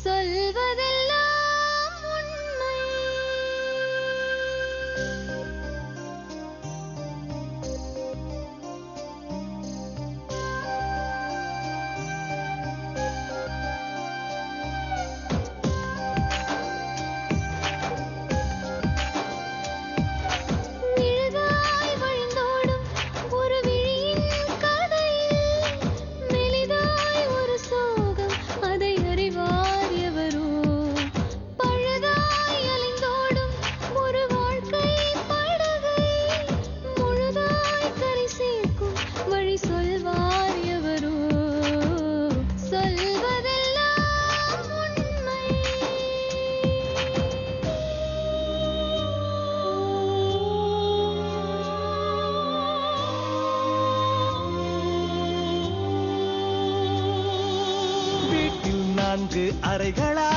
சொல்வதெல்லாம் உண்மை. அறைகளா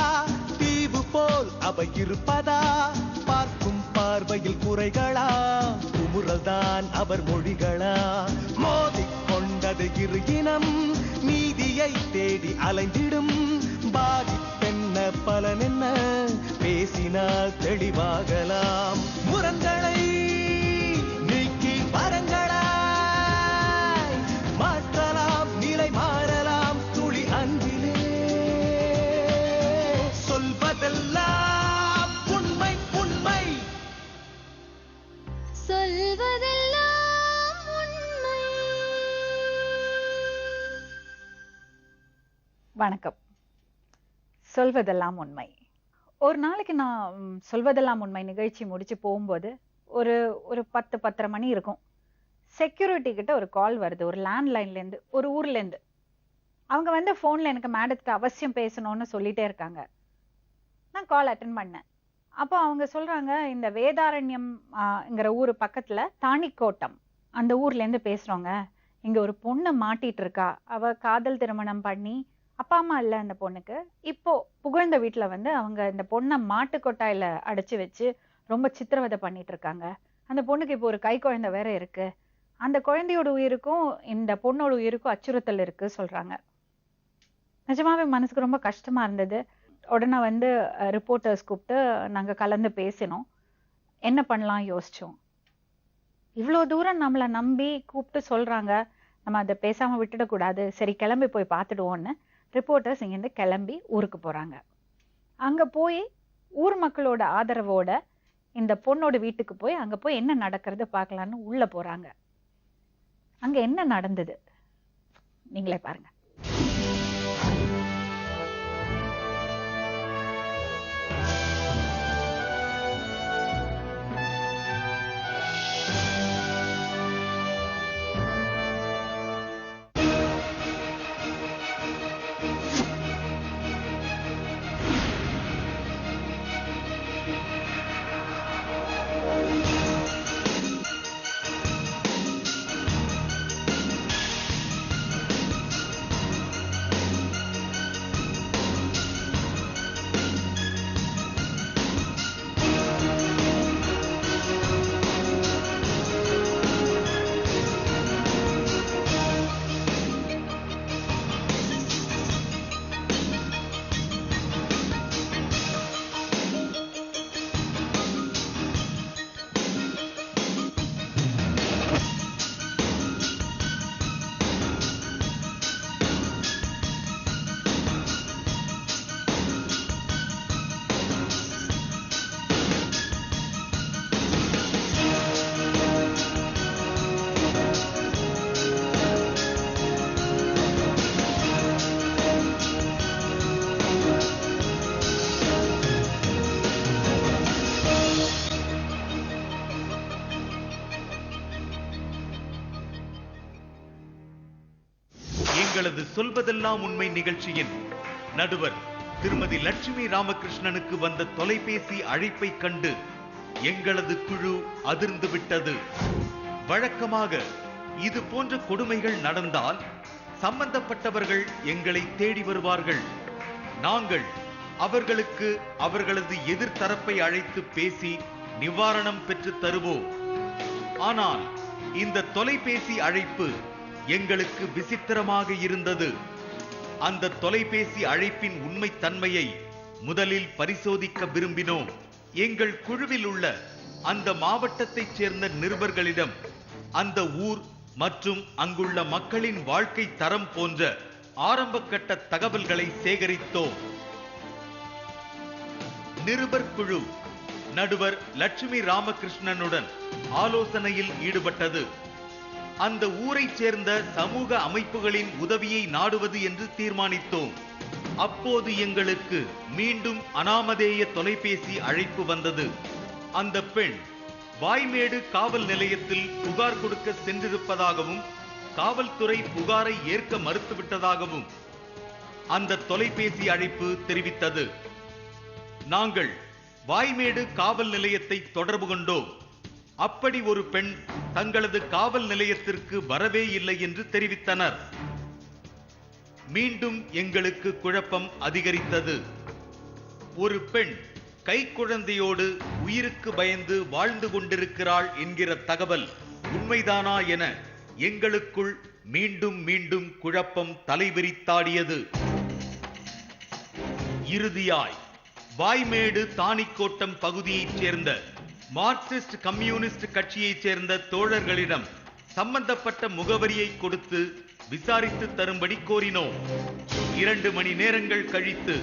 தீவு போல் அவை இருப்பதா? பார்க்கும் பார்வையில் குறைகளா? குமுறல்தான் அவர் மொழிகளா? மோதிக்கொண்டது இரு இனம் நீதியை தேடி அலைந்திடும். பாதிப்பென்ன பலனென்ன பேசினால் தெளிவாகலாம். முரண்களை நீக்கி வரங்களா மாற்றலாம், நிலை மாறலாம் துளி அன்பிலே. சொல்வதெல்லாம் உண்மை உண்மை, சொல்வதெல்லாம் உண்மை. வணக்கம். சொல்வதெல்லாம் உண்மை. ஒரு நாளைக்கு நான் சொல்வதெல்லாம் உண்மை நிகழ்ச்சி முடிச்சு போகும்போது ஒரு 10-10:30 மணி இருக்கும். செக்யூரிட்டி கிட்ட ஒரு கால் வருது, ஒரு லேண்ட்லைன்லேருந்து, ஒரு ஊர்லேருந்து. அவங்க வந்து ஃபோனில் எனக்கு மேடத்துக்கு அவசியம் பேசணும்னு சொல்லிட்டே இருக்காங்க. நான் கால் அட்டன் பண்ணேன். அப்போ அவங்க சொல்கிறாங்க, இந்த வேதாரண்யம்ங்கிற ஊர் பக்கத்தில் தாணிக்கோட்டம் அந்த ஊர்லேருந்து பேசுகிறோங்க. இங்கே ஒரு பொண்ணு மாட்டிகிட்டு இருக்கா. அவள் காதல் திருமணம் பண்ணி அப்பா அம்மா இல்லை அந்த பொண்ணுக்கு. இப்போ புகழ்ந்த வீட்டில் வந்து அவங்க இந்த பொண்ணை மாட்டுக்கொட்டாயில் அடைச்சி வச்சு ரொம்ப சித்திரவதை பண்ணிட்டு இருக்காங்க. அந்த பொண்ணுக்கு இப்போ ஒரு கை குழந்தை வேற இருக்கு. அந்த குழந்தையோட உயிருக்கும் இந்த பொண்ணோட உயிருக்கும் அச்சுறுத்தல் இருக்கு சொல்றாங்க. நிஜமாவே மனசுக்கு ரொம்ப கஷ்டமா இருந்தது. உடனே வந்து ரிப்போர்ட்டர்ஸ் கூப்பிட்டு நாங்கள் கலந்து பேசினோம். என்ன பண்ணலாம் யோசிச்சோம். இவ்வளோ தூரம் நம்மளை நம்பி கூப்பிட்டு சொல்றாங்க, நம்ம அதை பேசாம விட்டுடக்கூடாது, சரி கிளம்பி போய் பார்த்துடுவோன்னு ரிப்போர்ட்டர்ஸ் இங்கேருந்து கிளம்பி ஊருக்கு போறாங்க. அங்க போய் ஊர் மக்களோட ஆதரவோட இந்த பொண்ணோட வீட்டுக்கு போய் அங்க போய் என்ன நடக்கிறது பார்க்கலான்னு உள்ள போறாங்க. அங்க என்ன நடந்தது நீங்களே பாருங்க. எங்களது சொல்வதெல்லாம் உண்மை நிகழ்ச்சியின் நடுவர் திருமதி லட்சுமி ராமகிருஷ்ணனுக்கு வந்த தொலைபேசி அழைப்பை கண்டு எங்களது குழு அதிர்ந்து விட்டது. வழக்கமாக இது போன்ற கொடுமைகள் நடந்தால் சம்பந்தப்பட்டவர்கள் எங்களை தேடி வருவார்கள். நாங்கள் அவர்களுக்கு அவர்களது எதிர்த்தரப்பை அழைத்து பேசி நிவாரணம் பெற்று தருவோம். ஆனால் இந்த தொலைபேசி அழைப்பு எங்களுக்கு விசித்திரமாக இருந்தது. அந்த தொலைபேசி அழைப்பின் உண்மைத்தன்மையை முதலில் பரிசோதிக்க விரும்பினோம். எங்கள் குழுவில் உள்ள அந்த மாவட்டத்தைச் சேர்ந்த நிருபர்களிடம் அந்த ஊர் மற்றும் அங்குள்ள மக்களின் வாழ்க்கை தரம் போன்ற ஆரம்பகட்ட தகவல்களை சேகரித்தோம். நிருபர் குழு நடுவர் லட்சுமி ராமகிருஷ்ணனுடன் ஆலோசனையில் ஈடுபட்டது. அந்த ஊரைச் சேர்ந்த சமூக அமைப்புகளின் உதவியை நாடுவது என்று தீர்மானித்தோம். அப்போது எங்களுக்கு மீண்டும் அனாமதேய தொலைபேசி அழைப்பு வந்தது. அந்த பெண் வாய்மேடு காவல் நிலையத்தில் புகார் கொடுக்க சென்றிருப்பதாகவும் காவல்துறை புகாரை ஏற்க மறுத்துவிட்டதாகவும் அந்த தொலைபேசி அழைப்பு தெரிவித்தது. நாங்கள் வாய்மேடு காவல் நிலையத்தை தொடர்பு கொண்டோம். அப்படி ஒரு பெண் தங்களது காவல் நிலையத்திற்கு வரவே இல்லை என்று தெரிவித்தனர். மீண்டும் எங்களுக்கு குழப்பம் அதிகரித்தது. ஒரு பெண் கைக்குழந்தையோடு உயிருக்கு பயந்து வாழ்ந்து கொண்டிருக்கிறாள் என்கிற தகவல் உண்மைதானா என எங்களுக்குள் மீண்டும் மீண்டும் குழப்பம் தலைவிரித்தாடியது. இறுதியாய் வாய்மேடு தாணிக்கோட்டம் பகுதியைச் சேர்ந்த மார்க்சிஸ்ட் கம்யூனிஸ்ட் கட்சியைச் சேர்ந்த தோழர்களிடம் சம்பந்தப்பட்ட முகவரியை கொடுத்து விசாரித்து தரும்படி கோரினோம். 2 மணி நேரங்கள் கழித்து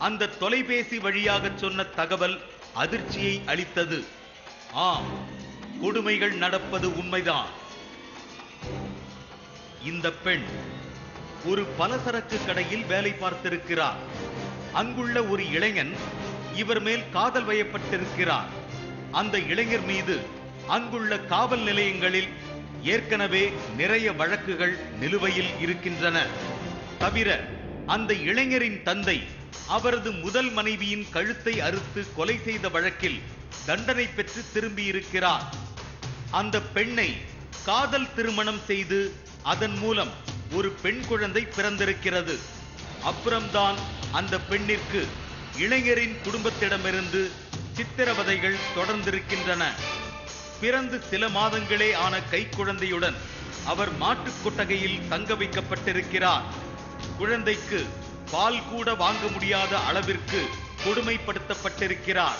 அந்த தொலைபேசி வழியாக சொன்ன தகவல் அதிர்ச்சியை அளித்தது. ஆம், கொடுமைகள் நடப்பது உண்மைதான். இந்த பெண் ஒரு பலசரக்கு கடையில் வேலை பார்த்திருக்கிறார். அங்குள்ள ஒரு இளைஞன் இவர் மேல் காதல் வயப்பட்டிருக்கிறார். அந்த இளைஞர் மீது அங்குள்ள காவல் நிலையங்களில் ஏற்கனவே நிறைய வழக்குகள் நிலுவையில் இருக்கின்றன. தவிர அந்த இளைஞரின் தந்தை அவரது முதல் மனைவியின் கழுத்தை அறுத்து கொலை செய்த வழக்கில் தண்டனை பெற்று திரும்பியிருக்கிறார். அந்த பெண்ணை காதல் திருமணம் செய்து அதன் மூலம் ஒரு பெண் குழந்தை பிறந்திருக்கிறது. அப்புறம்தான் அந்த பெண்ணிற்கு இளைஞரின் குடும்பத்திடமிருந்து சித்திரவதைகள் தொடர்ந்திருக்கின்றன. பிறந்து சில மாதங்களே ஆன கைக்குழந்தையுடன் அவர் மாட்டுக் கொட்டகையில் தங்க வைக்கப்பட்டிருக்கிறார். குழந்தைக்கு பால் கூட வாங்க முடியாத அளவிற்கு கொடுமைப்படுத்தப்பட்டிருக்கிறார்.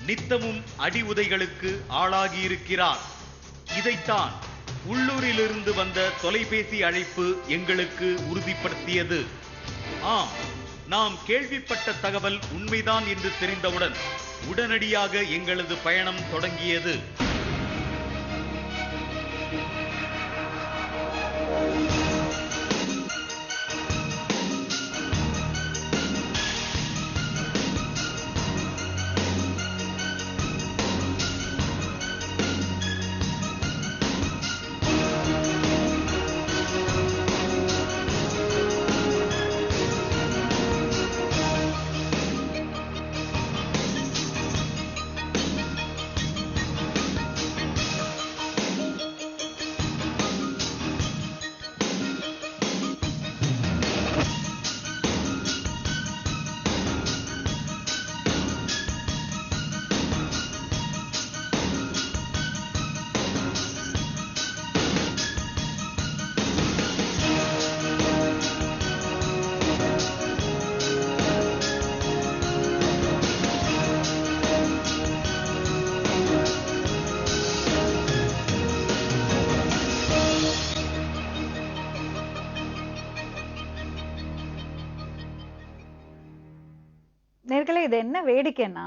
நித்தமும் அடி உதைகளுக்கு ஆளாகியிருக்கிறார். இதைத்தான் உள்ளூரிலிருந்து வந்த தொலைபேசி அழைப்பு எங்களுக்கு உறுதிப்படுத்தியது. ஆம், நாம் கேள்விப்பட்ட தகவல் உண்மைதான் என்று தெரிந்தவுடன் உடனடியாக எங்களது பயணம் தொடங்கியது. நேர்களே, இது என்ன வேடிக்கைன்னா,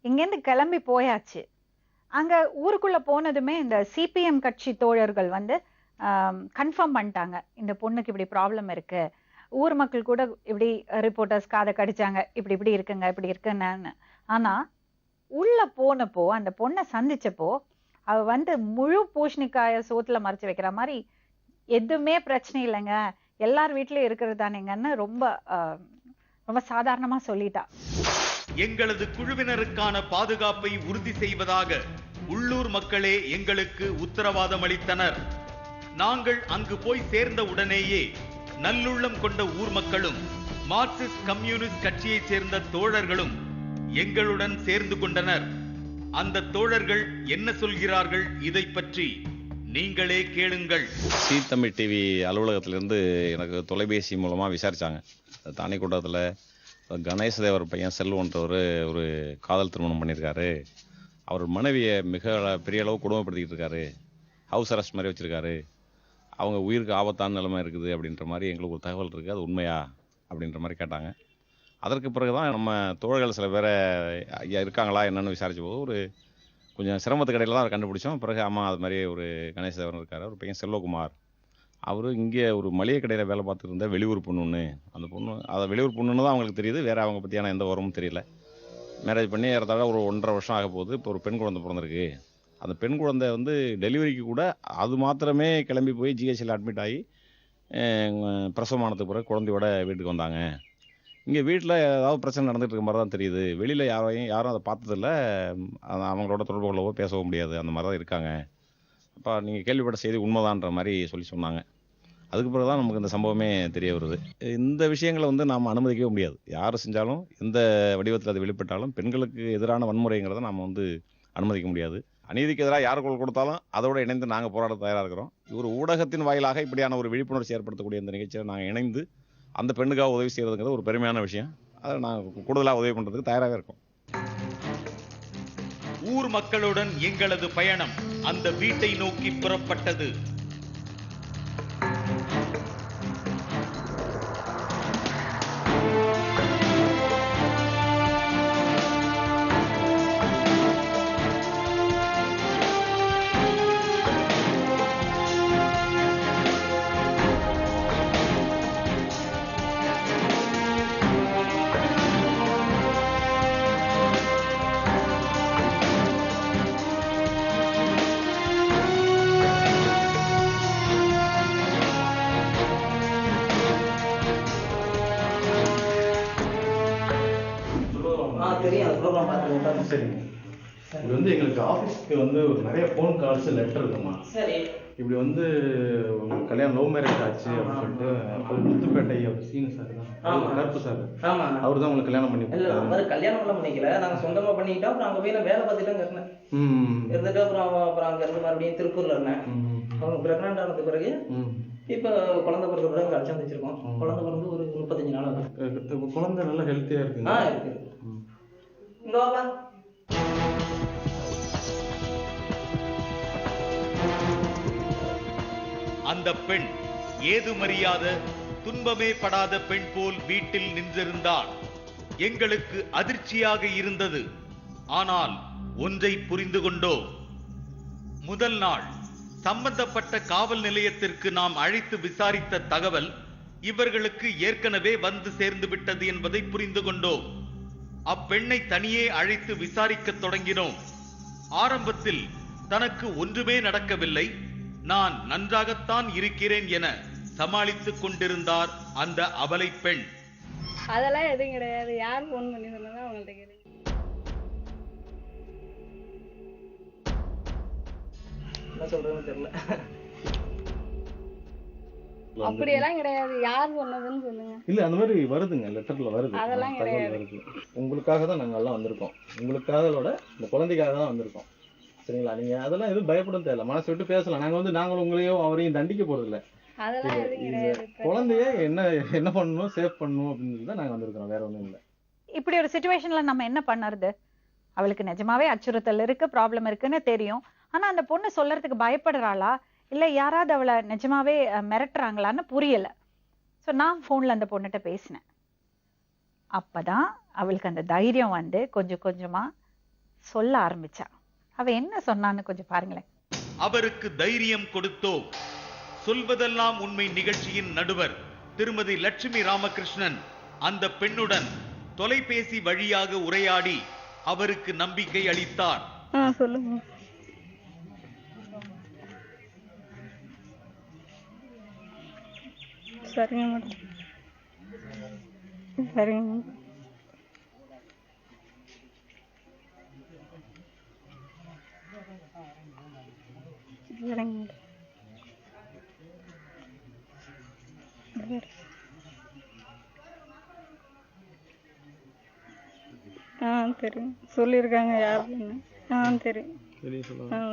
இங்கேருந்து கிளம்பி போயாச்சு. அங்க ஊருக்குள்ள போனதுமே இந்த சிபிஎம் கட்சி தோழர்கள் வந்து கன்ஃபார்ம் பண்ணிட்டாங்க, இந்த பொண்ணுக்கு இப்படி ப்ராப்ளம் இருக்கு. ஊர் மக்கள் கூட இப்படி ரிப்போர்ட்டர்ஸ் காதை கடிச்சாங்க, இப்படி இப்படி இருக்குங்க, இப்படி இருக்குன்னு. ஆனா உள்ள போனப்போ, அந்த பொண்ணை சந்திச்சப்போ, அவ வந்து முழு பூஷணிக்காய சோத்துல மறைச்சு வைக்கிற மாதிரி, எதுவுமே பிரச்சனை இல்லைங்க, எல்லார் வீட்லயும் இருக்கிறது தானேங்கன்னு ரொம்ப ரொம்ப சாதாரணமா சொல்லிட்டா. எங்களது குழுவினருக்கான பாதுகாப்பை உறுதி செய்வதாக உள்ளூர் மக்களே எங்களுக்கு உத்தரவாதம் அளித்தனர். நாங்கள் அங்கு போய் சேர்ந்த உடனேயே நல்லுள்ளம் கொண்ட ஊர் மக்களும் மார்க்சிஸ்ட் கம்யூனிஸ்ட் கட்சியைச் சேர்ந்த தோழர்களும் எங்களுடன் சேர்ந்து கொண்டனர். அந்த தோழர்கள் என்ன சொல்கிறார்கள் இதை பற்றி நீங்களே கேளுங்கள். சி தமிழ் டிவி அலுவலகத்திலேருந்து எனக்கு தொலைபேசி மூலமாக விசாரித்தாங்க. தாணிக்கூட்டத்தில் கணேசதேவர் பையன் செல்வன்றவர் ஒரு காதல் திருமணம் பண்ணியிருக்காரு. அவர் மனைவியை மிக பெரிய அளவு கொடுமைப்படுத்திக்கிட்டு இருக்காரு. ஹவுஸ் அரெஸ்ட் மாதிரி வச்சுருக்காரு. அவங்க உயிருக்கு ஆபத்தான நிலைமை இருக்குது அப்படின்ற மாதிரி எங்களுக்கு ஒரு தகவல் இருக்குது. அது உண்மையா அப்படின்ற மாதிரி கேட்டாங்க. அதற்கு பிறகு தான் நம்ம தோழர்கள் சில பேரை ஐயா இருக்காங்களா என்னென்னு விசாரித்த போது ஒரு கொஞ்சம் சிரமத்துக்கு இடையில தான் அதை கண்டுபிடிச்சோம். பிறகு ஆமாம் அது மாதிரி ஒரு கணேசதேவன் இருக்கார். ஒரு பையன் செல்வகுமார். அவர் இங்கே ஒரு மளிகை கடையில் வேலை பார்த்துட்டு இருந்த வெளியூர் பொண்ணுன்னு. அந்த பொண்ணு அதை வெளியூர் பொண்ணுன்னு தான் அவங்களுக்கு தெரியுது. வேறு அவங்க பற்றியான எந்த உரமும் தெரியல. மேரேஜ் பண்ணி ஏறத்தாழ ஒரு 1.5 வருஷம் ஆக போகுது. இப்போ ஒரு பெண் குழந்தை பிறந்திருக்கு. அந்த பெண் குழந்தை வந்து டெலிவரிக்கு கூட அது மாத்திரமே கிளம்பி போய் ஜிஹெச்சில் அட்மிட் ஆகி பிரசவமானதுக்கு பிறகு குழந்தையோட வீட்டுக்கு வந்தாங்க. இங்கே வீட்டில் ஏதாவது பிரச்சனை நடந்துகிட்டு இருக்க மாதிரி தான் தெரியுது. வெளியில் யாரும் அதை பார்த்ததில்ல. அவங்களோட தொடர்பு கொள்ளவோ பேசவோ முடியாது. அந்த மாதிரி தான் இருக்காங்க. அப்போ நீங்கள் கேள்விப்பட்ட செய்தி உண்மைதான்ற மாதிரி சொன்னாங்க. அதுக்கு பிறகு தான் நமக்கு இந்த சம்பவமே தெரிய வருது. இந்த விஷயங்களை வந்து நாம் அனுமதிக்கவே முடியாது. யார் செஞ்சாலும் எந்த வடிவத்தில் அது வெளிப்பட்டாலும் பெண்களுக்கு எதிரான வன்முறைங்கிறத நாம் வந்து அனுமதிக்க முடியாது. அநீதிக்கு எதிராக யார் குரல் கொடுத்தாலும் அதோடு இணைந்து நாங்கள் போராட தயாராக இருக்கிறோம். ஒரு ஊடகத்தின் வாயிலாக இப்படியான ஒரு விழிப்புணர்ச்சி ஏற்படுத்தக்கூடிய இந்த நிகழ்ச்சியில் நாங்கள் இணைந்து அந்த பெண்ணுக்காக உதவி செய்கிறதுங்கிறது ஒரு பெருமையான விஷயம். அதை நாங்கள் கூடுதலாக உதவி பண்ணுறதுக்கு தயாராக இருக்கோம். ஊர் மக்களுடன் எங்களது பயணம் அந்த வீட்டை நோக்கி புறப்பட்டது. சரிங்க. இது வந்து எங்களுக்கு ஆஃபீஸ்க்கு வந்து ஒரு நிறைய ஃபோன் கால்ஸ் லெட்டர் இருக்குமா. சரி. இப்படி வந்து உங்களுக்கு கல்யாணம் லவ் மேரேஜ் ஆச்சு அப்படின்னு சொல்லிட்டு ஒரு முத்துப்பேட்டை அவர் சீனு சார் தான் கருப்பு சார். ஆமாம், அவர் தான் உங்களுக்கு கல்யாணம் பண்ணி இல்லை கல்யாணம் பண்ண பண்ணிக்கல. நாங்கள் சொந்தமாக பண்ணிக்கிட்டோம். அப்புறம் அங்கே போய் நான் வேலை பார்த்துட்டு இருந்தேன். இருந்துட்டு அப்புறம் அங்கே இருந்து மறுபடியும் திருப்பூரில் இருந்தேன். அவங்க ப்ரெக்னென்ட் ஆனது பிறகு இப்போ குழந்தை பிறகு பிறகு கழிச்சு வந்துச்சிருக்கோம். குழந்தை பிறந்து ஒரு 35 நாள் ஆகுது. குழந்தை நல்லா ஹெல்த்தியாக இருக்குங்க. இருக்குது. இங்கே வாப்பா. அந்த பெண் ஏதுமறியாத துன்பமே படாத பெண் போல் வீட்டில் நின்றிருந்தாள். எங்களுக்கு அதிர்ச்சியாக இருந்தது. ஆனால் ஒன்றை புரிந்து கொண்டோம். முதல் நாள் சம்பந்தப்பட்ட காவல் நிலையத்திற்கு நாம் அழைத்து விசாரித்த தகவல் இவர்களுக்கு ஏற்கனவே வந்து சேர்ந்து விட்டது என்பதை புரிந்து கொண்டோம். அப்பெண்ணை தனியே அழைத்து விசாரிக்க தொடங்கினோம். ஆரம்பத்தில் தனக்கு ஒன்றுமே நடக்கவில்லை, நான் நன்றாகத்தான் இருக்கிறேன் என சமாளித்துக் கொண்டிருந்தார் அந்த அபலை பெண். அதெல்லாம் எதுவும் கிடையாது. யார் போன் பண்ணி சொன்னதோ அவங்கள்ட்ட கேளுங்க. என்ன சொல்றதுன்னு தெரியல. அப்படியெல்லாம் கிடையாது. யார் சொன்னதுன்னு சொல்லுங்க. இல்ல அந்த மாதிரி வருதுங்க, லெட்டர்ல வருது. அதெல்லாம் கிடையாது. உங்களுக்காக தான் நாங்க எல்லாம் வந்திருக்கோம். உங்களுக்காக இந்த குழந்தைக்காக தான் வந்திருக்கோம். சரிங்களா? நீங்க அதெல்லாம் எதுவும் பயப்படும் தேவையில்ல. மனசு விட்டு பேசலாம். நாங்களும் உங்களையும் அவரையும் தண்டிக்க போறது இல்லை. அதெல்லாம் எதுவும் கிடையாது. குழந்தைய என்ன பண்ணணும், சேஃப் பண்ணணும் அப்படின்னு தான் நாங்க வந்திருக்கிறோம். வேற ஒண்ணும் இல்லை. இப்படி ஒரு சிச்சுவேஷன்ல நம்ம என்ன பண்ணுறது? அவளுக்கு நிஜமாவே அச்சுறுத்தல் இருக்கு, ப்ராப்ளம் இருக்குன்னு தெரியும். ஆனா அந்த பொண்ணு சொல்றதுக்கு பயப்படுறாளா இல்ல யாராவது அவளை நிஜமாவே மிரட்டுறாங்களான்னு புரியல. ஸோ நான் போன்ல அந்த பொண்ணுகிட்ட பேசினேன். அப்பதான் அவளுக்கு அந்த தைரியம் வந்து கொஞ்சம் கொஞ்சமா சொல்ல ஆரம்பிச்சா. அவ என்ன சொன்னான்னு கொஞ்சம் பாருங்களேன். அவருக்கு தைரியம் கொடுத்தோம். சொல்வதெல்லாம் உண்மை நிகழ்ச்சியின் நடுவர் திருமதி லட்சுமி ராமகிருஷ்ணன் அந்த பெண்ணுடன் தொலைபேசி வழியாக உரையாடி அவருக்கு நம்பிக்கை அளித்தார். சொல்லுங்க. சரிங்க மேடம். சரிங்க மேடம். சரிங்க மேடம். தெரியும் சொல்லியிருக்காங்க. யாருன்னு தெரியும். தெரியும்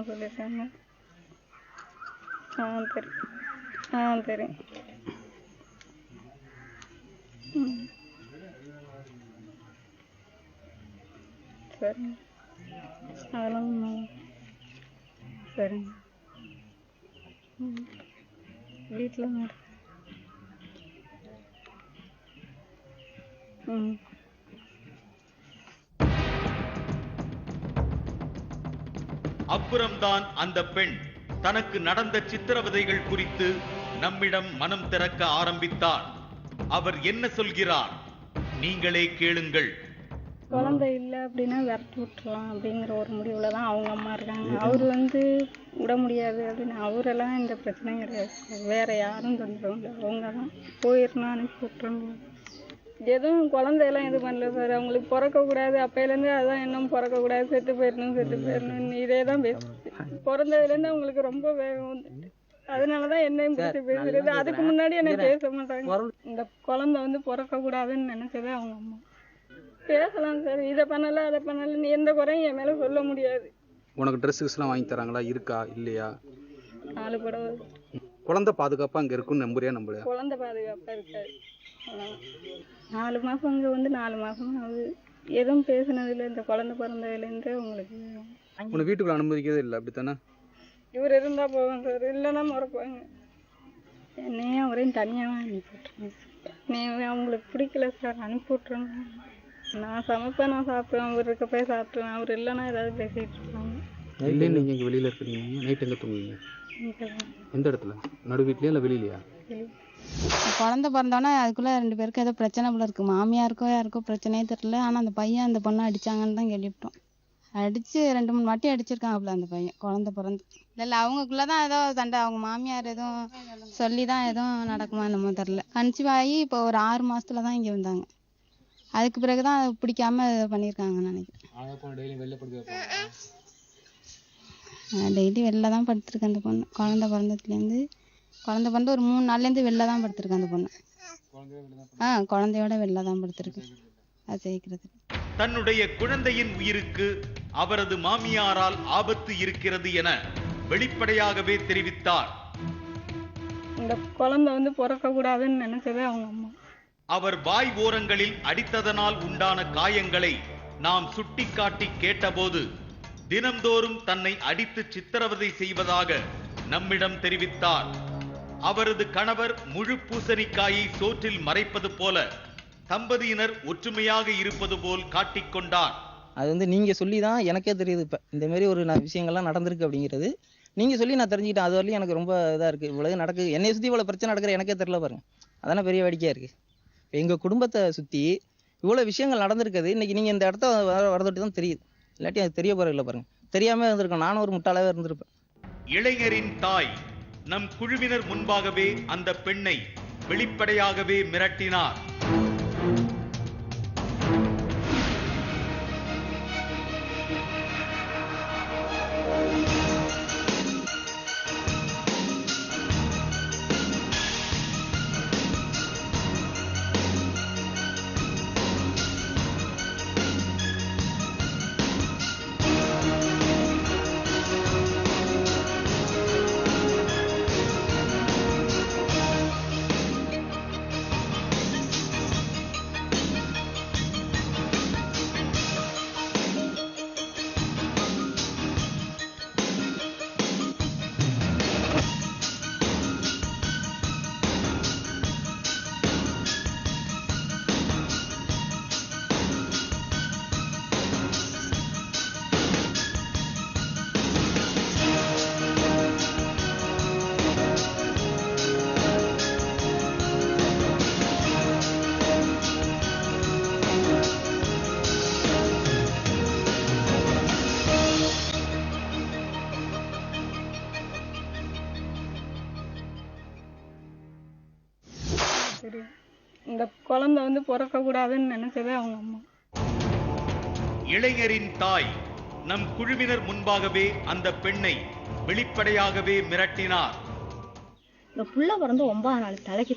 சொல்லியிருக்காங்க. தெரியும் தெரியும். சரிங்க, அதெல்லாம் சரிங்க. வீட்டில் தான் இருக்கேன். அப்புறம்தான் அந்த பெண் தனக்கு நடந்த சித்திரவதைகள் குறித்து நம்மிடம் மனம் திறக்க ஆரம்பித்தார். அவர் என்ன சொல்கிறார் நீங்களே கேளுங்கள். குழந்தை இல்லை அப்படின்னா விரட்டி விட்டுறலாம் அப்படிங்கிற ஒரு முடிவில் தான் அவங்க அம்மா இருக்காங்க. அவர் விட முடியாது அப்படின்னு அவரெல்லாம் இந்த பிரச்சனை கிடையாது. வேற யாரும் தொந்தரவு இல்லை. அவங்க தான் போயிடணும், அனுப்பி விட்டுறணும். எதுவும் குழந்தையெல்லாம் இது பண்ணல சார். அவங்களுக்கு பிறக்கக்கூடாது, அப்பையிலேருந்து அதான் இன்னும் பிறக்கக்கூடாது, செத்து போயிடணும் இதே தான் பேசுது. பிறந்ததுலேருந்து அவங்களுக்கு ரொம்ப வேகம் வந்துட்டு அதனாலதான் என்னையும் பற்றி பேசுறது. அதுக்கு முன்னாடி என்ன பேச மாட்டாங்க. இந்த குழந்தை பிறக்கக்கூடாதுன்னு நினைச்சதே அவங்க அம்மா. பேசலாம் சார், இதை பண்ணல அதை பண்ணல, நீ எந்த குறையும் என் மேல சொல்ல முடியாது. உனக்கு ட்ரெஸ்ஸஸ்லாம் வாங்கி தராங்களா? இருக்கா இல்லையா? 4 புடவை. குழந்தை பாதுகாப்பா அங்க இருக்குன்னு நம்புறியா? நம்பலையா? குழந்தை பாதுகாப்பா இருக்காது. 4 மாசம் அங்க 4 மாசம் ஆகுது. எதுவும் பேசினதுல இந்த குழந்தை பிறந்ததுலேருந்து உங்களுக்கு உன்னை வீட்டுக்குள்ள அனுமதிக்கிறதே இல்லை அப்படித்தானே? இவர் இருந்தா போவேன் சார், இல்லைன்னா மறப்பாங்க. என்னையும் அவரையும் தனியாக அனுப்பி விட்டுருங்க. நீ அவங்களுக்கு பிடிக்கல சார், அனுப்பி விட்டுருங்க. நான் சமைப்பேன், நான் சாப்பிடுவேன், அவர் இருக்க போய் சாப்பிடுவேன். அவர் இல்லைன்னா ஏதாவது பேசிட்டு இருப்பாங்க. இல்லையே நீங்கள் இங்கே வெளியில் இருக்கிறீங்க, நைட் எங்கே தூங்குவீங்க? எந்த இடத்துல? நடு வீட்லையா இல்லை வெளியிலையா? குழந்தை பிறந்தோன்னே அதுக்குள்ளே 2 பேருக்கும் ஏதோ பிரச்சனை போல இருக்குது. மாமியாருக்கோ யாருக்கோ பிரச்சனையே தெரியல. ஆனால் அந்த பையன் அந்த பொண்ணை அடித்தாங்கன்னு தான் கேள்விப்பட்டோம். அடித்து 2-3 வாட்டி அடிச்சிருக்காங்கல்ல அந்த பையன் குழந்தை பிறந்து. இல்லை அவங்களுக்குள்ளே தான் ஏதோ சண்டை. அவங்க மாமியார் எதுவும் சொல்லி தான் எதுவும் நடக்குமா என்னமோ தெரில. கன்சீவ் ஆகி இப்போ ஒரு 6 மாதத்துல தான் இங்கே வந்தாங்க. அதுக்கு பிறகு தான் அதை பிடிக்காம பண்ணியிருக்காங்கன்னு நினைக்கிறேன். டெய்லி வெளில தான் படுத்துருக்கு அந்த பொண்ணு. குழந்தை பிறந்து ஒரு 3 நாள்லேருந்து வெளில தான் படுத்துருக்கு அந்த பொண்ணு. குழந்தையோட வெளில தான் படுத்துருக்கு. அது ஜெயிக்கிறது. தன்னுடைய குழந்தையின் உயிருக்கு அவரது மாமியாரால் ஆபத்து இருக்கிறது என வெளிப்படையாகவே தெரிவித்தார். இந்த குழந்தை பிறக்க கூடாதுன்னு நினைச்சதே அவங்க அம்மா. அவர் வாய் ஓரங்களில் அடித்ததனால் உண்டான காயங்களை நாம் சுட்டிக்காட்டி கேட்டபோது தினம்தோறும் தன்னை அடித்து சித்திரவதை செய்வதாக நம்மிடம் தெரிவித்தார். அவரது கணவர் முழு பூசணிக்காயை சோற்றில் மறைப்பது போல தம்பதியினர் ஒற்றுமையாக இருப்பது போல் காட்டிக்கொண்டார். அது நீங்க சொல்லி தான் எனக்கே தெரியுது. இப்போ இந்த மாதிரி ஒரு விஷயங்கள்லாம் நடந்திருக்கு அப்படிங்கிறது நீங்க சொல்லி நான் தெரிஞ்சுக்கிட்டேன். அது வரையும் எனக்கு ரொம்ப இதாக இருக்கு. இவ்வளவு நடக்குது, என்னை சுற்றி இவ்வளோ பிரச்சனை நடக்கிற எனக்கே தெரியல பாருங்க. அதானே பெரிய வேடிக்கையா இருக்கு. இப்போ எங்கள் குடும்பத்தை சுற்றி இவ்வளோ விஷயங்கள் நடந்திருக்குது. இன்னைக்கு நீங்கள் இந்த இடத்த வரதொட்டி தான் தெரியுது. இல்லாட்டி அது தெரிய போகிற இல்லை பாருங்க. தெரியாமல் இருந்திருக்கேன். நானும் ஒரு முட்டாளாவே இருந்திருப்பேன். இளைஞரின் தாய் நம் குழுவினர் முன்பாகவே அந்த பெண்ணை வெளிப்படையாகவே மிரட்டினார். இந்த குழந்தை பிறக்க கூடாதுன்னு நினைச்சதே அவங்க அம்மா. இளைஞரின் தாய் நம் குழுவினர் முன்பாகவே அந்த பெண்ணை வெளிப்படையாகவே மிரட்டினார். இந்த புள்ள பிறந்து 9 நாள் தலைக்கு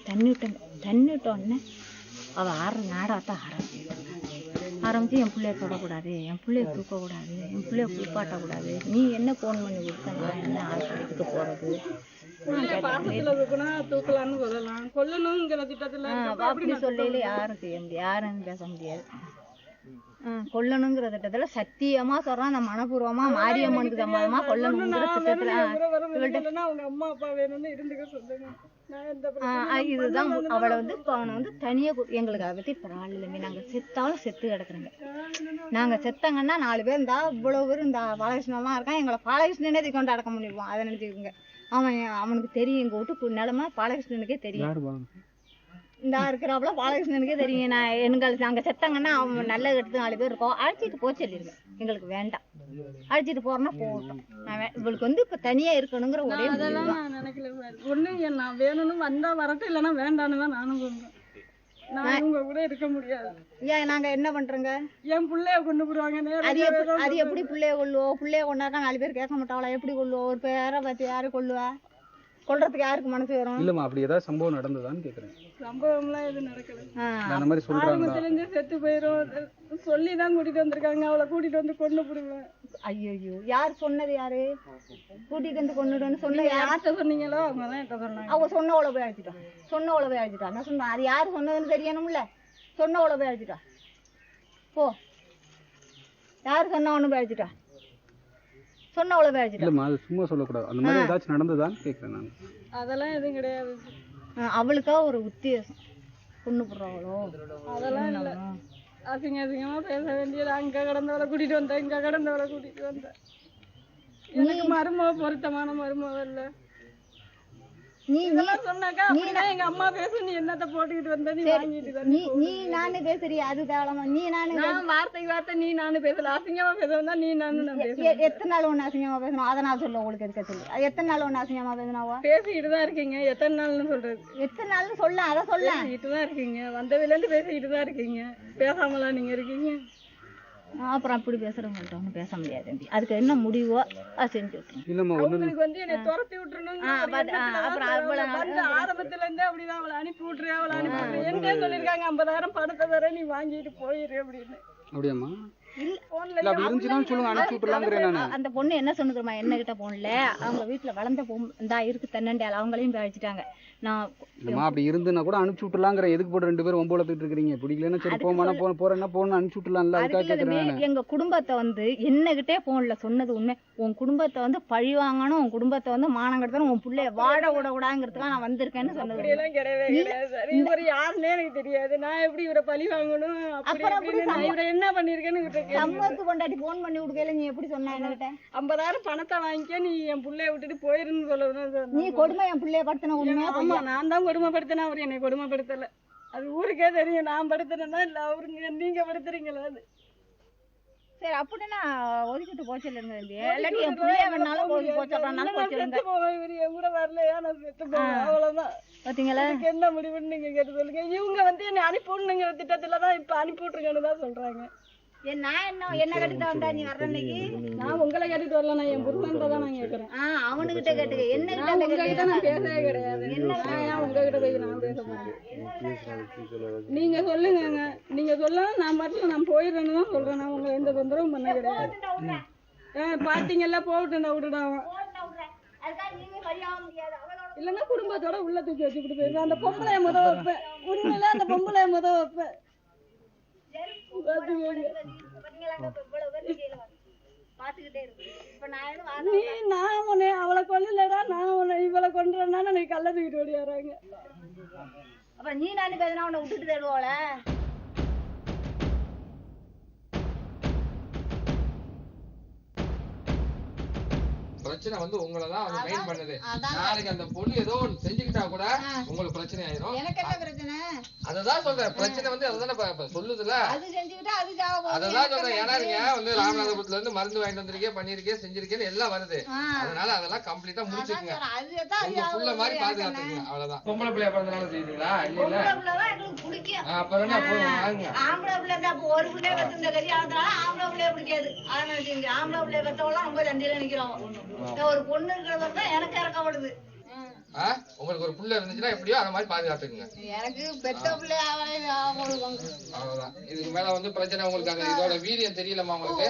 தண்ணிட்டோன்னே அவள் ஆடுற நாடாத்தான் ஆரம்பிச்சு என் பிள்ளைய தொடக்கூடாது, என் பிள்ளைய தூக்கக்கூடாது, என் பிள்ளைய குளிப்பாட்டக்கூடாது, நீ என்ன ஃபோன் பண்ணி கொடுத்தா நான் என்ன ஆஸ்பத்திரிக்கு போகிறது, பாசத்துல தூக்கலாம்னு சொல்லலாம், கொல்லணுங்கிற திட்டத்துல அப்படி சொல்லல யாரும் செய்ய முடியாது, யாரும் பேச முடியாது. கொல்லணுங்கிற திட்டத்துல சத்தியமா சொல்றான், அந்த மனப்பூர்வமா மாரியம்மனுக்கு சம்பந்தமா கொல்லணுங்கிற திட்டத்துல அவங்க அம்மா அப்பா வேணும்னு இருந்துக்க சொல்லுங்க. இதுதான் அவளை வந்து அவனை வந்து தனியா எங்களுக்கு அதை பத்தி பரவாயில்ல இல்லைங்க, நாங்க செத்தாலும் செத்து கிடக்குறோங்க. நாங்க செத்தாங்கன்னா 4 பேர் இருந்தா இவ்வளவு பேர் இந்த பாலகிருஷ்ணன்லாம் இருக்கான், எங்களை பாலகிருஷ்ணனே கொண்டு அடக்க முடியும். அதை நினைச்சுக்கோங்க. அவனுக்கு தெரியும் எங்க வீட்டு நிலைமை பாலகிருஷ்ணனுக்கே தெரியும். இந்த இருக்கிறாப்புல பாலகிருஷ்ணனுக்கே தெரியும். நாங்க செத்தாங்கன்னா அவன் நல்ல எடுத்து 4 பேர் இருக்கோம், அழைச்சிட்டு போக சொல்லிருங்க. எங்களுக்கு வேண்டாம், அழைச்சிட்டு போறோம்னா போகட்டும். இவளுக்கு வந்து இப்ப தனியா இருக்கணுங்கிற ஒரே அதெல்லாம் நான் நினைக்கல. ஒண்ணு நான் வேணும்னு வந்தா வரட்டும், இல்லைன்னா வேண்டான்னு தான் நானும் சொல்றேன். நான் உங்க கூட இருக்க முடியாது. ஏன் நாங்க என்ன பண்றோங்க? என் பிள்ளைய கொண்டு போடுவாங்க. அது எப்படி பிள்ளைய கொள்ளுவோம்? பிள்ளைய கொண்டாக்கா 4 பேர் கேட்க மாட்டாங்களா? எப்படி கொள்ளுவோம்? ஒரு பேரை பார்த்து யாரு கொள்ளுவா? கொல்றதுக்கு யாருக்கு மனசு வரும்? இல்லம்மா, அப்படி ஏதாவது சம்பவம் நடந்ததான்னு கேக்குறேன். சம்பவம்லாம் எதுவும் நடக்கல. அந்த மாதிரி சொல்றாங்க. ஆரம்பத்துல இருந்து செத்து போயிரும் சொல்லிதான் கூட்டிட்டு வந்திருக்காங்க. அவளை கூட்டிட்டு வந்து கொண்டு போடுவேன். ஐயோ, யார் சொன்னது? யாரு கூட்டிட்டு வந்து கொண்டுடுன்னு சொன்ன? யார்கிட்ட சொன்னீங்களோ அவங்க தான் என்கிட்ட சொன்னாங்க. அவங்க சொன்னவளை போய் அழைச்சிட்டான், சொன்னவளை போய் அழைச்சிட்டான். நான் சொன்னேன், அது யாரு சொன்னதுன்னு தெரியணும்ல. சொன்னவளை போய் அழைச்சிட்டா போ. யாரு சொன்னவனு போய் அழைச்சிட்டா? சொன்னவளை போய் அழைச்சிட்டா. இல்லம்மா, அது சும்மா சொல்லக்கூடாது. அந்த மாதிரி ஏதாச்சும் நடந்ததான்னு கேட்கிறேன் நான். அதெல்லாம் எதுவும் கிடையாது. அவளுக்கா ஒரு உத்தேசம் பொண்ணு போடுறவளோ? அதெல்லாம் இல்லை. அசிங்கமா பேச வேண்டியது. அங்க கடந்தவளை கூட்டிட்டு வந்தேன், இங்க கடந்தவளை கூட்டிட்டு வந்தேன். எனக்கு மருமக பொருத்தமான மருமக இல்ல. நீ சொன்னாக்கா எங்க அம்மா பேச நீ என்னத்த போட்டுக்கிட்டு வந்த? நீ வாங்கிட்டு நீ நானு பேசுறியா? அது தேவலமா? நீ நானு வார்த்தைக்கு வார்த்தை நீ நானு பேசல. அசிங்கமா பேசுறதா நீ நானு நான் பேசுறேன். எத்தனை நாள் ஒண்ணு அசிங்கமா பேசணும்? அதை நான் சொல்ல உங்களுக்கு எதுக்க சொல்லு. எத்தனை நாள் ஒண்ணு அசிங்கமா பேசினாவா? பேசிக்கிட்டு தான் இருக்கீங்க. எத்தனை நாள்னு சொல்றது? எத்தனை நாள்னு சொல்ல, அதை சொல்ல. பேசிக்கிட்டு தான் இருக்கீங்க. வந்ததுல இருந்து பேசிக்கிட்டு தான் இருக்கீங்க. பேசாமலாம் நீங்க இருக்கீங்க. அப்புறம் அப்படி பேசுறவங்கள்ட்ட ஒன்றும் பேச முடியாது. அதுக்கு என்ன முடிவோ அதை செஞ்சு விட்டுருங்க. அவங்களுக்கு வந்து என்னை துரத்தி விட்டுறணும். ஆரம்பத்துல இருந்தே அப்படிதான் அவளை அனுப்பி விட்டுரு, அவளை அனுப்பி விட்டுரு. என்ன சொல்லிருக்காங்க, 50,000 பணத்தை தர, நீ வாங்கிட்டு போயிரு அப்படின்னு. அப்படியாம்மா? அந்த பொண்ணு என்ன சொன்னதுமா, என்ன கிட்ட போன்ல அவங்க வீட்டுல வளர்ந்த இந்தா இருக்கு தன்னண்டியால் அவங்களையும் அழைச்சிட்டாங்க. நான் அப்படி இருந்துன்னா கூட அனுப்பிச்சு விட்டுலாங்கிற. எதுக்கு போட்டு 2 பேரும் ஒம்போலத்துட்டு இருக்கீங்க? பிடிக்கலன்னா சரி போமான போறேன்னா போன அனுப்பிச்சு விட்டுலாம்ல. அதுக்காக கேக்குறேன். எங்க குடும்பத்தை வந்து என்னகிட்டே போன்ல சொன்னது உண்மை. உன் குடும்பத்தை வந்து பழி வாங்கணும், உன் குடும்பத்தை வந்து மானம் கெடுத்தணும், உன் பிள்ளைய வாட விடக்கூடாதுங்கிறதுக்காக நான் வந்திருக்கேன்னு சொன்னது. இவர் யாருன்னே எனக்கு தெரியாது. நான் எப்படி இவரை பழி வாங்கணும், இவரை என்ன பண்ணிருக்கேன்னு சம்பவத்து கொண்டாடி போன் பண்ணி விடுக்கையில நீ எப்படி சொன்ன? என்கிட்ட 50,000 பணத்தை வாங்கிக்க, நீ என் பிள்ளைய விட்டுட்டு போயிருன்னு சொல்லணும். நீ கொடுமை என் பிள்ளைய படுத்தின உண்மையா? ஆமா, நான் தான் கொடுமைப்படுத்தினேன். அவர் என்னை கொடுமைப்படுத்தல. அது ஊருக்கே தெரியும். நான் படுத்துறேன்னா இல்ல அவருங்க நீங்க படுத்துறீங்களா? அது சரி, அப்படின்னா ஒதுக்கிட்டு போச்சு இருங்க. இல்லாட்டி என் பிள்ளைய வேணாலும் போச்சாலும் போச்சு கூட வரலையா? நான் செத்து போவேன், அவ்வளவுதான். பாத்தீங்களா என்ன முடிவுன்னு நீங்க கேட்டு சொல்லுங்க. இவங்க வந்து என்னை அனுப்பி விடணுங்கிற திட்டத்துலதான் இப்ப அனுப்பி விட்டுருங்கன்னு தான் சொல்றாங்க. நான் என்ன கட்டிட்டு வந்தா நீ வர்ற அன்னைக்கு? நான் உங்களை கட்டிட்டு வரல, நான் என் புருஷன் தான் நான் கேட்கறேன். அவனுகிட்ட கேட்டுக்க. என்ன உங்ககிட்ட நான் பேசவே கிடையாது. உங்ககிட்ட போய் நான் பேச மாட்டேன். நீங்க சொல்லுங்க, நீங்க சொல்லலாம். நான் மட்டும் நான் போயிடுறேன்னு தான் சொல்றேன். நான் உங்களை எந்த தொந்தரவும் பண்ண கிடையாது. பாத்தீங்கல்ல, போட்டுண்டா விட்டுடாம இல்லன்னா குடும்பத்தோட உள்ள தூக்கி வச்சுக்கிட்டு போயிருவேன். அந்த பொம்பளைய முத வைப்பேன். உண்மையில அந்த பொம்பளைய முத வைப்பேன். நான் உன்னை அவளை கொல்லலடா, நான் உன்னை இவளை கொன்றேன்னா நீ கள்ள தூக்கிட்டு ஓடி வர்றாங்க. அப்ப நீ நானு பேசினா உன்னை விட்டுட்டு தருவோல. பிரச்சனை வந்து உங்களதான் அது மெயின் பண்ணுது. நாளைக்கு அந்த பொண்ணு ஏதோ ஒன்று செஞ்சுக்கிட்டா கூட உங்களுக்கு பிரச்சனை ஆயிரும். எனக்கு என்ன பிரச்சனை? அததான் சொல்றேன். பிரச்சனை வந்து அதுதானே சொல்லுதுல. அது செஞ்சுக்கிட்டா அது ஜாவ. அததான் சொல்றேன். ஏன்னா நீங்க வந்து ராமநாதபுரத்துல இருந்து மருந்து வாங்கிட்டு வந்திருக்கீங்க, பண்ணிருக்கீங்க, செஞ்சிருக்கேன்னு எல்லாம் வருது. அதனால அதெல்லாம் கம்ப்ளீட்டா முடிச்சுக்கங்க. உங்க புள்ள மாதிரி பாதுகாத்துக்கங்க. அவ்வளவுதான். பொம்பளை பிள்ளைய பிறந்தனால செய்வீங்களா? இல்ல எங்களுக்கு பிடிக்கும். அப்புறம் என்ன போவாங்க? ஆம்பளை பிள்ளை தான் ஒரு பிள்ளைய வச்சு இந்த கல்யாணத்துல ஆம்பளை பிள்ளைய பிடிக்காது. அதனால ஆம்பளை பிள்ளைய பெற்றவெல்லாம் ரொம்ப தண்டியில நிக்கிறோம். ஒரு பொண்ணு இருக்கிறத எனக்கு இறக்கப்படுது. உங்களுக்கு ஒரு புள்ள இருந்துச்சுன்னா எப்படியோ அந்த மாதிரி பாதுகாத்துக்குங்க. எனக்கு பெத்த பிள்ளை அவ்வளவுதான். இதுக்கு மேல வந்து பிரச்சனை உங்களுக்கு அங்க இதோட வீரியம் தெரியலமா உங்களுக்கு?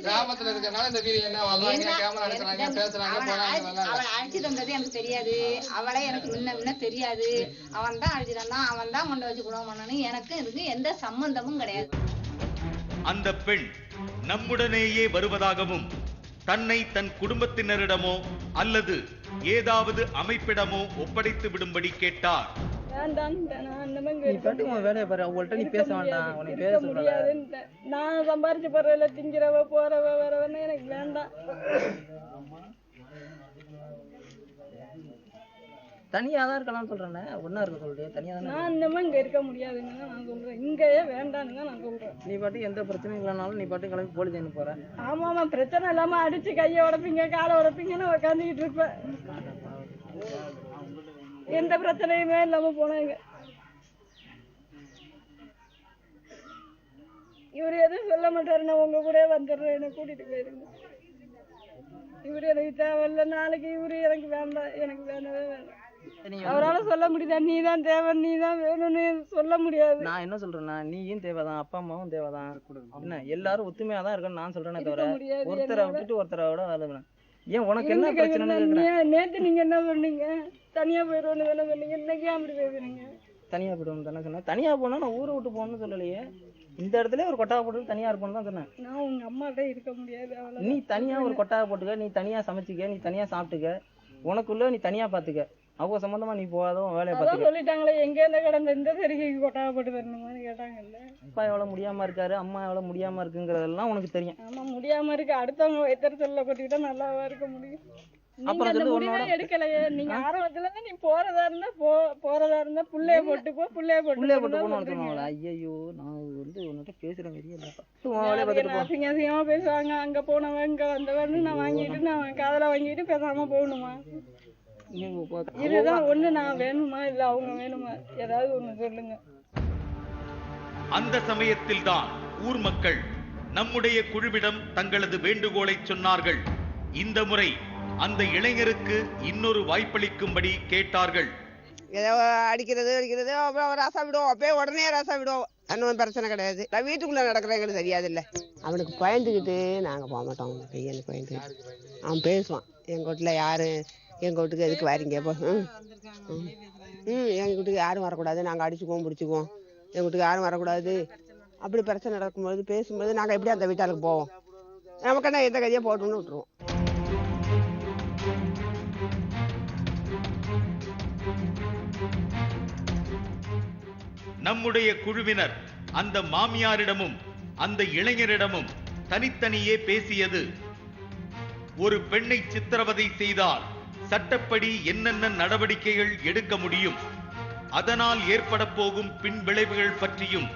கிராமத்துல இருக்கனால இந்த வீரியம் என்ன வர்றாங்க, கேமரா எடுக்கிறாங்க, பேசுறாங்க, போறாங்க. அவளை அழைச்சிட்டு வந்தது எனக்கு தெரியாது. அவளை எனக்கு முன்ன தெரியாது. அவன் தான் அழைச்சிட்டு வந்தான், அவன் தான் கொண்டு வச்சு குணம் பண்ணணும். எனக்கு இதுக்கு எந்த சம்பந்தமும் கிடையாது. அந்த பெண் நம்முடனேயே வருவதாகவும் தன்னை தன் குடும்பத்தினரிடமோ அல்லது ஏதாவது அமைப்பிடமோ ஒப்படைத்து விடும்படி கேட்டார். வேலையை பாரு, அவங்கள்ட்ட நீ பேச வேண்டாம், உனக்கு பேச முடியாது. நான் சம்பாரிச்சு போறதுல திங்கிறவ போறவ வரவன்னு எனக்கு வேண்டாம். தனியா தான் இருக்கலாம்னு சொல்றேன். ஒன்னா இருக்க சொல்றேன். தனியா தான் நான் இன்னமும் இங்க இருக்க முடியாதுன்னு நான் சொல்றேன். இங்கேயே வேண்டான்னு நான் சொல்றேன். நீ பாட்டு எந்த பிரச்சனையும் இல்லைனாலும் நீ பாட்டு கிளம்பி போலீஸ் ஸ்டேஷன் போற. ஆமாமா, பிரச்சனை இல்லாம அடிச்சு கையை உடைப்பீங்க காலை உடைப்பீங்கன்னு உட்காந்துக்கிட்டு இருப்பேன். எந்த பிரச்சனையுமே இல்லாம போனாங்க. இவரு எதுவும் சொல்ல மாட்டாரு, நான் உங்க கூட வந்துடுறேன், என்ன கூட்டிட்டு போயிருங்க. இவரு எனக்கு தேவையில்ல, நாளைக்கு இவரு எனக்கு வேண்டாம், எனக்கு வேண்டவே வேண்டாம். அவரால் சொல்ல முடியுதா நீ தான் தேவை, நீ தான் வேணும்னு சொல்ல முடியாது. நான் என்ன சொல்றேன்னா, நீயும் தேவைதான், அப்பா அம்மாவும் தேவைதான். என்ன எல்லாரும் ஒத்துமையா தான் இருக்கணும்னு நான் சொல்றேனே தவிர ஒருத்தரை விட்டுட்டு ஒருத்தரை விட வேலை. ஏன் உனக்கு என்ன பிரச்சனை? நேத்து நீங்க என்ன பண்ணீங்க? தனியா போயிடுவோன்னு தானே பண்ணீங்க. இன்னைக்கு அப்படி பேசுறீங்க. தனியா போயிடுவோம் தானே சொன்னேன். தனியா போனா நான் ஊரை விட்டு போகணும்னு சொல்லலையே. இந்த இடத்துல ஒரு கொட்டாவை போட்டு தனியா இருப்போம்னு தான் சொன்னேன். நான் உங்க அம்மாட்ட இருக்க முடியாது. நீ தனியா ஒரு கொட்டாவை போட்டுக்க, நீ தனியா சமைச்சுக்க, நீ தனியா சாப்பிட்டுக்க, உனக்குள்ள நீ தனியா பாத்துக்க. அவங்க சம்பந்தமா நீ போகாதோ வேலையை பார்த்து சொல்லிட்டாங்களே. எங்க இருந்து கடந்த இந்த சரிகைக்கு கொட்டாவை போட்டு தரணுமான்னு கேட்டாங்கல்ல. அப்பா எவ்வளவு முடியாம இருக்காரு, அம்மா எவ்வளவு முடியாம இருக்குங்கிறதெல்லாம் உனக்கு தெரியும். ஆமா, முடியாம இருக்கு. அடுத்தவங்க வைத்தற சொல்ல கொட்டிக்கிட்டா நல்லாவா இருக்க முடியும்? அப்புறம் சொல்லி உன்னோட எடுக்கலையே. நீங்க ஆரம்பத்துல நீ போறதா இருந்தா புள்ளைய போட்டு போ, புள்ளைய போட்டு போகணும். ஐயோ, நான் வந்து உன்கிட்ட பேசுறேன் அசிங்கமா பேசுவாங்க. அங்க போனவன் இங்க வந்தவன்னு நான் வாங்கிட்டு நான் காதல வாங்கிட்டு பேசாம போகணுமா? இதுதான் ஒண்ணு. நான் வேணுமா இல்ல அவங்க வேணுமா? ஏதாவது ஒண்ணு சொல்லுங்க. அந்த சமயத்தில் தான் ஊர் மக்கள் நம்முடைய குழுவிடம் தங்களது வேண்டுகோளை சொன்னார்கள். இந்த முறை அந்த இளைஞருக்கு இன்னொரு வாய்ப்பளிக்கும்படி கேட்டார்கள். ஏதோ அடிக்கிறது அப்புறம் ரசம் விடுவோம், அப்பயே உடனே ரசம் விடுவோம். ஒன்றும் பிரச்சனை கிடையாது. நான் வீட்டுக்குள்ள நடக்கிற எங்களுக்கு தெரியாது இல்லை. அவனுக்கு பயந்துக்கிட்டு நாங்க போக மாட்டோம். அவனுக்கு பையனுக்கு பயந்துக்கிட்டு அவன் பேசுவான். எங்க வீட்டுல யாரு எங்க வீட்டுக்கு எதுக்கு வாரீங்க? எங்க வீட்டுக்கு யாரும் வரக்கூடாது, நாங்க அடிச்சுக்குவோம் பிடிச்சிக்குவோம், எங்க வீட்டுக்கு யாரும் வரக்கூடாது. அப்படி பிரச்சனை நடக்கும்போது பேசும்போது நாங்க எப்படி அந்த வீட்டாளுக்கு போவோம்? நமக்கு எந்த கதையை போட்டோம்னு விட்டுருவோம். நம்முடைய குழுவினர் அந்த மாமியாரிடமும் அந்த இளைஞரிடமும் தனித்தனியே பேசியது. ஒரு பெண்ணை சித்திரவதை செய்தால் சட்டப்படி என்னென்ன நடவடிக்கைகள் எடுக்க முடியும், அதனால் ஏற்பட போகும் பின் விளைவுகள் பற்றியும்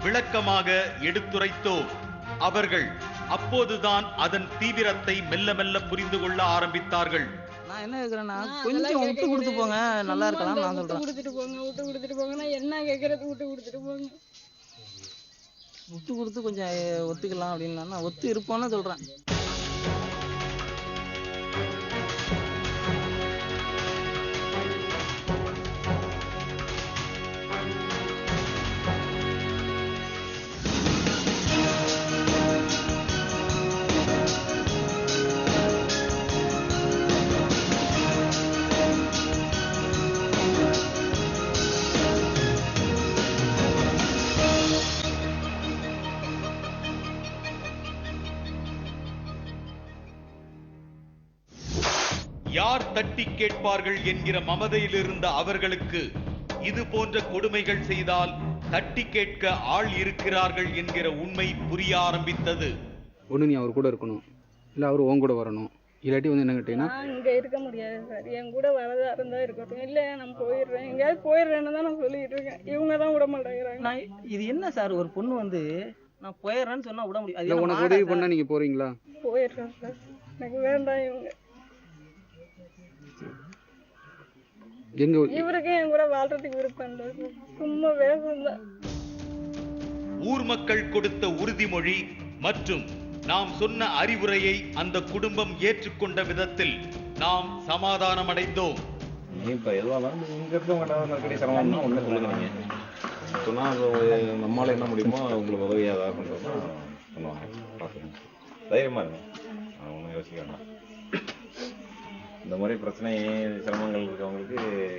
விளக்கமாக எடுத்துரைத்தோம். அவர்கள் அப்போதுதான் அதன் தீவிரத்தை மெல்ல மெல்ல புரிந்து கொள்ள ஆரம்பித்தார்கள். நான் என்ன கேக்குறேன்னா, கொஞ்சம் விட்டு கொடுத்து போங்க, நல்லா இருக்கலாம். நான் சொல்றேன், விட்டு கொடுத்துட்டு போங்கன்னா என்ன கேக்குறது? விட்டு கொடுத்துட்டு போங்க. விட்டு கொடுத்து கொஞ்சம் ஒத்துக்கலாம் அப்படின்னு நான் ஒத்து இருப்போம்னு சொல்றேன். யார் தட்டி கேட்பார்கள் என்கிற மமதையில் இருந்த அவர்களுக்கு இது போன்ற கொடுமைகள் செய்தால் தட்டி கேட்க ஆள் இருக்கிறார்கள் என்கிற உண்மை புரிய ஆரம்பித்தது. ஒண்ணு நீ அவர் கூட இருக்கணும், இல்ல அவரு உன் கூட வரணும். இல்லாட்டி வந்து என்ன கேட்டீங்கன்னா, இங்க இருக்க முடியாது சார், என் கூட வரதா இருந்தா இருக்கட்டும், இல்ல நான் போயிடுறேன், எங்கேயாவது போயிடுறேன்னு தான் நான் சொல்லிட்டு இருக்கேன். இவங்க தான் விட மாட்டேங்கிறாங்க. நான் இது என்ன சார், ஒரு பொண்ணு வந்து நான் போயிடுறேன்னு சொன்னா விட முடியும். உனக்கு உதவி பண்ணா நீங்க போறீங்களா? போயிடுறேன் சார், எனக்கு வேண்டாம் இவங்க. இவருக்கு என் கூட வாழ்றதுக்கு விருப்பம் இல்லை, சும்மா வேகம் தான். ஊர் மக்கள் கொடுத்த உறுதிமொழி மற்றும் நாம் சொன்ன அறிவுரையை அந்த குடும்பம் ஏற்றுக்கொண்ட விதத்தில் நாம் சமாதானம் அடைந்தோம். இப்போ எதுவாக இங்கே இருக்கவங்க நெருக்கடி சிரமம்னா ஒன்றே சொல்லுங்க. நீங்கள் சொன்னால் அது நம்மளால் என்ன முடியுமோ உங்களுக்கு உதவியாக ஏதாவது பண்ணுறது தான் பண்ணுவாங்க. பார்த்துக்கோங்க, தைரியமாக இருங்க, ஒன்றும் யோசிக்க வேண்டாம். இந்த மாதிரி பிரச்சனை சிரமங்கள் இருக்கவங்களுக்கு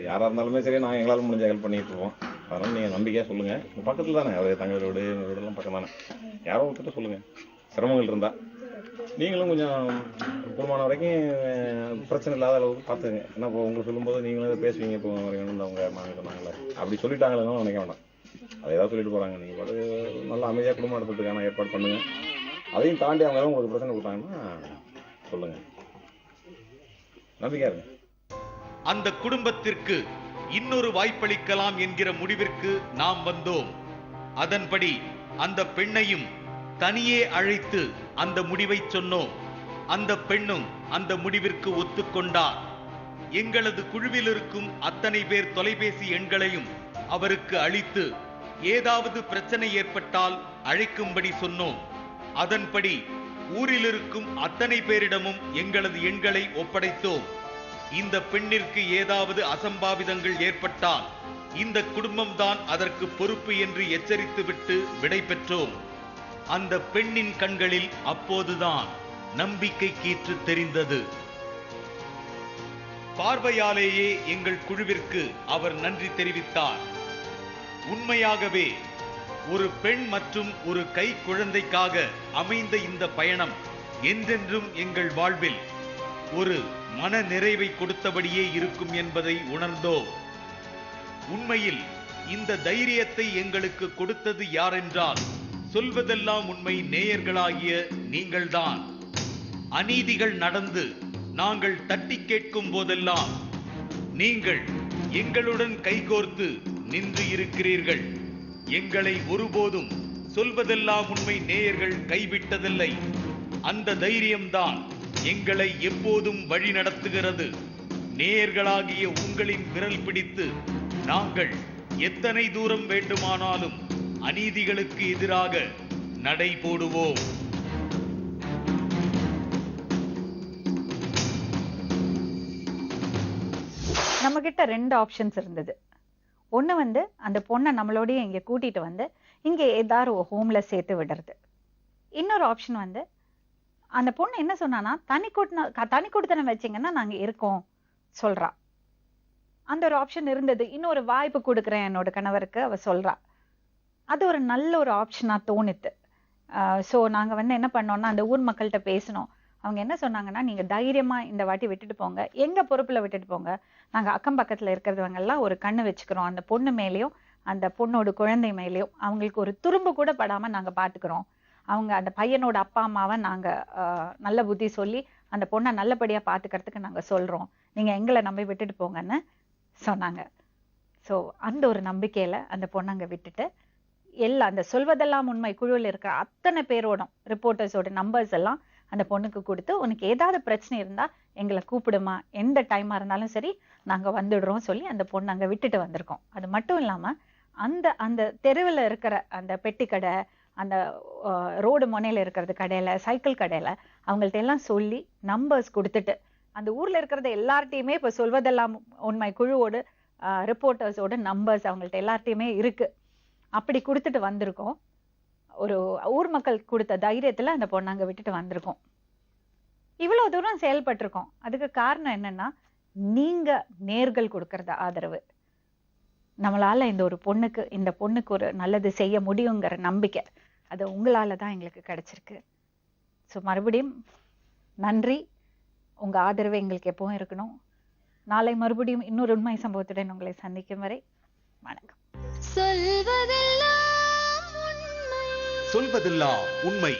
யாராக இருந்தாலுமே சரி, நாங்கள் எங்களால் முடிஞ்ச ஹெல்ப் பண்ணிட்டு இருக்கோம். அதனால் நீங்கள் நம்பிக்கையாக சொல்லுங்கள். உங்கள் பக்கத்தில் தானே அவர் தங்க வீடு வீடெல்லாம் பக்கம் தானே, யாரோ ஒருத்தர் சொல்லுங்கள் சிரமங்கள் இருந்தால். நீங்களும் கொஞ்சம் கூடுமான வரைக்கும் பிரச்சனை இல்லாத அளவுக்கு பார்த்துங்க. ஏன்னா இப்போ உங்களுக்கு சொல்லும்போது நீங்களும் பேசுவீங்க, இப்போ வரணும் அவங்க நாங்கள் சொன்னாங்களே அப்படி சொல்லிட்டாங்களேன்னு நினைக்க வேண்டாம். அதை ஏதாவது சொல்லிட்டு போகிறாங்க, நீங்கள் பாட்டு நல்லா அமைதியாக குடும்பம் நடத்துறதுக்கான ஏற்பாடு பண்ணுங்கள். அதையும் தாண்டி அவங்க ஏதாவது உங்களுக்கு பிரச்சனை கொடுத்தாங்கன்னா சொல்லுங்கள், நம்பிக்கையா இருங்க. அந்த குடும்பத்திற்கு இன்னொரு வாய்ப்பளிக்கலாம் என்கிற முடிவிற்கு நாம் வந்தோம். அதன்படி அந்த பெண்ணையும் தனியே அழைத்து அந்த முடிவை சொன்னோம். அந்த பெண்ணும் அந்த முடிவிற்கு ஒத்துக்கொண்டார். எங்களது குழுவில் இருக்கும் அத்தனை பேர் தொலைபேசி எண்களையும் அவருக்கு அளித்து ஏதாவது பிரச்சனை ஏற்பட்டால் அழைக்கும்படி சொன்னோம். அதன்படி ஊரில் இருக்கும் அத்தனை பேரிடமும் எங்களது எண்களை ஒப்படைத்தோம். இந்த பெண்ணிற்கு ஏதாவது அசம்பாவிதங்கள் ஏற்பட்டால் இந்த குடும்பம்தான் அதற்கு பொறுப்பு என்று எச்சரித்துவிட்டு விடை பெற்றோம். அந்த பெண்ணின் கண்களில் அப்போதுதான் நம்பிக்கை கீற்று தெரிந்தது. பார்வையாலேயே எங்கள் குழுவிற்கு அவர் நன்றி தெரிவித்தார். உண்மையாகவே ஒரு பெண் மற்றும் ஒரு கை குழந்தைக்காக அமைந்த இந்த பயணம் என்றென்றும் எங்கள் வாழ்வில் ஒரு மன நிறைவை கொடுத்தபடியே இருக்கும் என்பதை உணர்ந்தோம். உண்மையில் இந்த தைரியத்தை எங்களுக்கு கொடுத்தது யாரென்றால் சொல்வதெல்லாம் உண்மை நேயர்களாகிய நீங்கள்தான். அநீதிகள் நடந்து நாங்கள் தட்டி கேட்கும் போதெல்லாம் நீங்கள் எங்களுடன் கைகோர்த்து நின்று இருக்கிறீர்கள். எங்களை ஒருபோதும் சொல்வதெல்லாம் உண்மை நேயர்கள் கைவிட்டதில்லை. அந்த தைரியம்தான் எங்களை எப்போதும் வழி நடத்துகிறது. நேயர்களாகிய உங்களின் விரல் பிடித்து நாங்கள் எத்தனை தூரம் வேண்டுமானாலும் அநீதிகளுக்கு எதிராக நடை போடுவோம். நம்ம கிட்ட 2 ஆப்ஷன்ஸ் இருந்தது. ஒண்ணு வந்து அந்த பொண்ணை நம்மளோடய இங்க கூட்டிட்டு வந்து இங்க ஏதாவது ஒரு ஹோம்ல சேர்த்து விடுறது. இன்னொரு ஆப்ஷன் வந்து அந்த பொண்ணு என்ன சொன்னானா, தனி கொடுத்தனம் வச்சிங்கன்னா நாங்க இருக்கோம் சொல்றா. அந்த ஒரு ஆப்ஷன் இருந்தது. இன்னொரு வாய்ப்பு கொடுக்குறேன் என்னோட கணவருக்கு அவ சொல்றா. அது ஒரு நல்ல ஒரு ஆப்ஷனா தோணுது. ஸோ நாங்க வந்து என்ன பண்ணோம்னா அந்த ஊர் மக்கள்கிட்ட பேசணும். அவங்க என்ன சொன்னாங்கன்னா, நீங்க தைரியமா இந்த வாட்டி விட்டுட்டு போங்க, எங்க பொறுப்புல விட்டுட்டு போங்க, நாங்க அக்கம் பக்கத்துல இருக்கிறவங்க எல்லாம் ஒரு கண்ணு வச்சுக்கிறோம், அந்த பொண்ணு மேலேயும் அந்த பொண்ணோட குழந்தை மேலேயும் அவங்களுக்கு ஒரு துரும்பு கூட படாம நாங்க பாத்துக்கிறோம். அவங்க அந்த பையனோட அப்பா அம்மாவை நாங்க நல்ல புத்தி சொல்லி அந்த பொண்ணை நல்லபடியா பாத்துக்கிறதுக்கு நாங்க சொல்றோம், நீங்க எங்களை நம்பி விட்டுட்டு போங்கன்னு சொன்னாங்க. ஸோ அந்த ஒரு நம்பிக்கையில அந்த பொண்ணை அங்க விட்டுட்டு எல்லாம் அந்த சொல்வதெல்லாம் உண்மை குழுவில் இருக்கிற அத்தனை பேரோட ரிப்போர்ட்டர்ஸோட நம்பர்ஸ் எல்லாம் அந்த பொண்ணுக்கு கொடுத்து, உனக்கு ஏதாவது பிரச்சனை இருந்தா எங்களை கூப்பிடுமா, எந்த டைமா இருந்தாலும் சரி நாங்க வந்துடுறோம் சொல்லி அந்த பொண்ணு அங்க விட்டுட்டு வந்திருக்கோம். அது மட்டும் இல்லாம அந்த அந்த தெருவில் இருக்கிற அந்த பெட்டி கடை, அந்த ரோடு முனையில இருக்கிறது கடையில, சைக்கிள் கடையில அவங்கள்ட்ட எல்லாம் சொல்லி நம்பர்ஸ் கொடுத்துட்டு அந்த ஊர்ல இருக்கிறத எல்லார்ட்டையுமே இப்ப சொல்வதெல்லாம் உண்மை குழுவோட ரிப்போர்ட்டர்ஸோட நம்பர்ஸ் அவங்கள்ட்ட எல்லார்ட்டையுமே இருக்கு. அப்படி கொடுத்துட்டு வந்திருக்கோம். ஒரு ஊர் மக்கள் கொடுத்த தைரியத்துல அந்த பொண்ணை அங்க விட்டுட்டு வந்திருக்கோம். இவ்வளவு தூரம் செயல்பட்டிருக்கோம். அதுக்கு காரணம் என்னன்னா, நீங்க நேர்கள் கொடுக்கறத ஆதரவு. நம்மளால இந்த பொண்ணுக்கு ஒரு நல்லது செய்ய முடியுங்கிற நம்பிக்கை அது உங்களால தான் எங்களுக்கு கிடைச்சிருக்கு. ஸோ மறுபடியும் நன்றி. உங்க ஆதரவு எங்களுக்கு எப்பவும் இருக்கணும். நாளை மறுபடியும் இன்னொரு உண்மை சம்பவத்துடன் உங்களை சந்திக்கும் வரை வணக்கம். சொல்வதெல்லாம் உண்மை. சொல்வதெல்லாம் உண்மை.